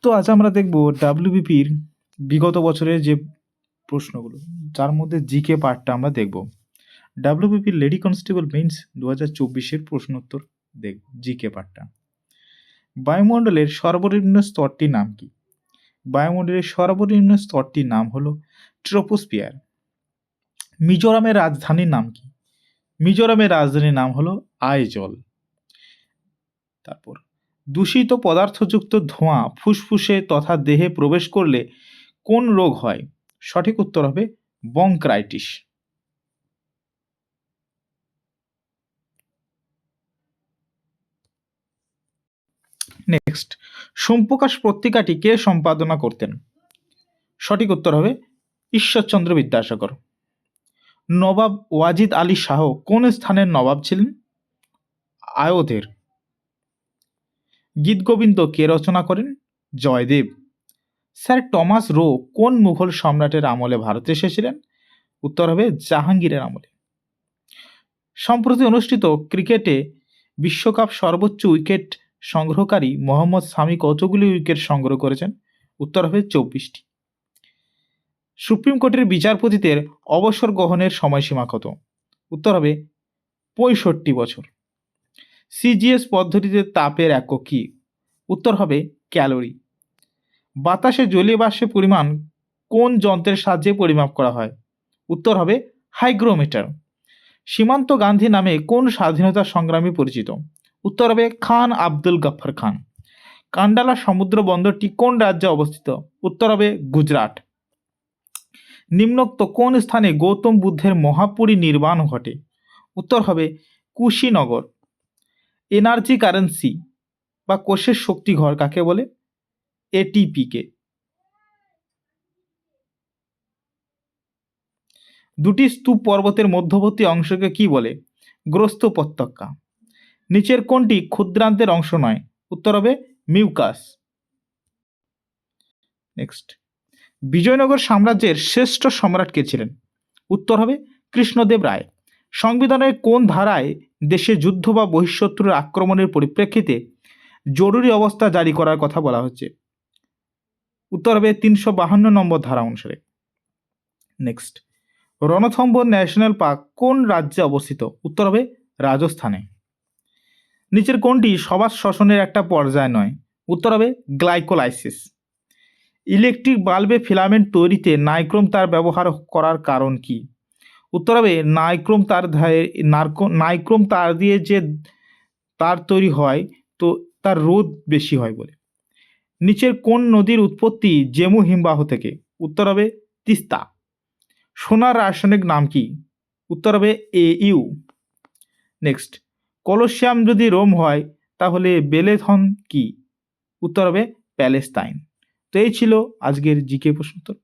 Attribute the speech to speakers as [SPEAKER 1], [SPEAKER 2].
[SPEAKER 1] তো আজ আমরা দেখব ডাব্লিউবিপির বিগত বছরের যে প্রশ্নগুলো, যার মধ্যে জিকে পার্টটা আমরা দেখব। ডাব্লিউবিপির লেডি কনস্টেবল মেইনস 2024-এর প্রশ্নোত্তর দেখব জিকে পার্টটা। বায়ুমণ্ডলের সর্বনিম্ন স্তরটির নাম কি? বায়ুমণ্ডলের সর্বনিম্ন স্তরটির নাম হলো ট্রোপোস্ফিয়ার। মিজোরামের রাজধানীর নাম কি? মিজোরামের রাজধানীর নাম হলো আইজল। তারপর দূষিত পদার্থযুক্ত ধোঁয়া ফুসফুসে তথা দেহে প্রবেশ করলে কোন রোগ হয়? সঠিক উত্তর হবে বঙ্ক্রাইটিস। নেক্সট, সোমপ্রকাশ পত্রিকাটি কে সম্পাদনা করতেন? সঠিক উত্তর হবে ঈশ্বরচন্দ্র বিদ্যাসাগর। নবাব ওয়াজিদ আলী শাহ কোন স্থানের নবাব ছিলেন? আয়োধের। গীতগোবিন্দ কে রচনা করেন? জয়দেব। স্যার টমাস রো কোন মুঘল সম্রাটের আমলে ভারতে এসেছিলেন? উত্তর হবে জাহাঙ্গীরের আমলে। সম্প্রতি অনুষ্ঠিত ক্রিকেটে বিশ্বকাপ সর্বোচ্চ উইকেট সংগ্রহকারী মোহাম্মদ শামি কতগুলি উইকেট সংগ্রহ করেছেন? উত্তর হবে 24টি। সুপ্রিম কোর্টের বিচারপতিদের অবসর গ্রহণের সময়সীমা কত? উত্তর হবে 65 বছর। সিজিএস পদ্ধতিতে তাপের একক কি? উত্তর হবে ক্যালোরি। বাতাসে জলীয় বাষ্পের পরিমাণ কোন যন্ত্রের সাহায্যে পরিমাপ করা হয়? উত্তর হবে হাইগ্রোমিটার। সীমান্ত গান্ধী নামে কোন স্বাধীনতা সংগ্রামী পরিচিত? উত্তর হবে খান আব্দুল গফর খান। কান্ডালা সমুদ্র বন্দরটি কোন রাজ্যে অবস্থিত? উত্তর হবে গুজরাট। নিম্নোক্ত কোন স্থানে গৌতম বুদ্ধের মহাপরিনির্বাণ ঘটে? উত্তর হবে কুশীনগর। এনার্জি কারেন্সি বা কোষের শক্তি ঘর কাকে বলে? এটিপিকে। দুটি স্তূপ পর্বতের মধ্যবর্তী অংশকে কি বলে? গ্রস্ত উপত্যকা। নিচের কোনটি ক্ষুদ্রান্তের অংশ নয়? উত্তর হবে মিউকাস। নেক্সট, বিজয়নগর সাম্রাজ্যের শ্রেষ্ঠ সম্রাট কে ছিলেন? উত্তর হবে কৃষ্ণদেব রায়। সংবিধানের কোন ধারায় দেশে যুদ্ধ বা বহিঃশত্রুর আক্রমণের পরিপ্রেক্ষিতে জরুরি অবস্থা জারি করার কথা বলা হচ্ছে? উত্তর হবে 352 নম্বর ধারা অনুসারে। নেক্সট, রণথম্বর ন্যাশনাল পার্ক কোন রাজ্যে অবস্থিত? উত্তর হবে রাজস্থানে। নিচের কোনটি সমাজ শ্বসনের একটা পর্যায় নয়? উত্তর হবে গ্লাইকোলাইসিস। ইলেকট্রিক বাল্বে ফিলামেন্ট তৈরিতে নাইক্রোম তার ব্যবহার করার কারণ কি? উত্তর হবে নাইক্রোম তার দিয়ে যে তার তৈরি হয় তো তার রোধ বেশি হয় বলে। নিচের কোন নদীর উৎপত্তি জেমু হিমবাহ থেকে? উত্তর হবে তিস্তা। সোনার রাসায়নিক নাম কি? উত্তর হবে AU। নেক্সট, কলোসিয়াম যদি রোম হয় তাহলে বেলেথন কি? উত্তর হবে প্যালেস্তাইন। তো এই ছিল আজকের জিকে প্রশ্নোত্তর।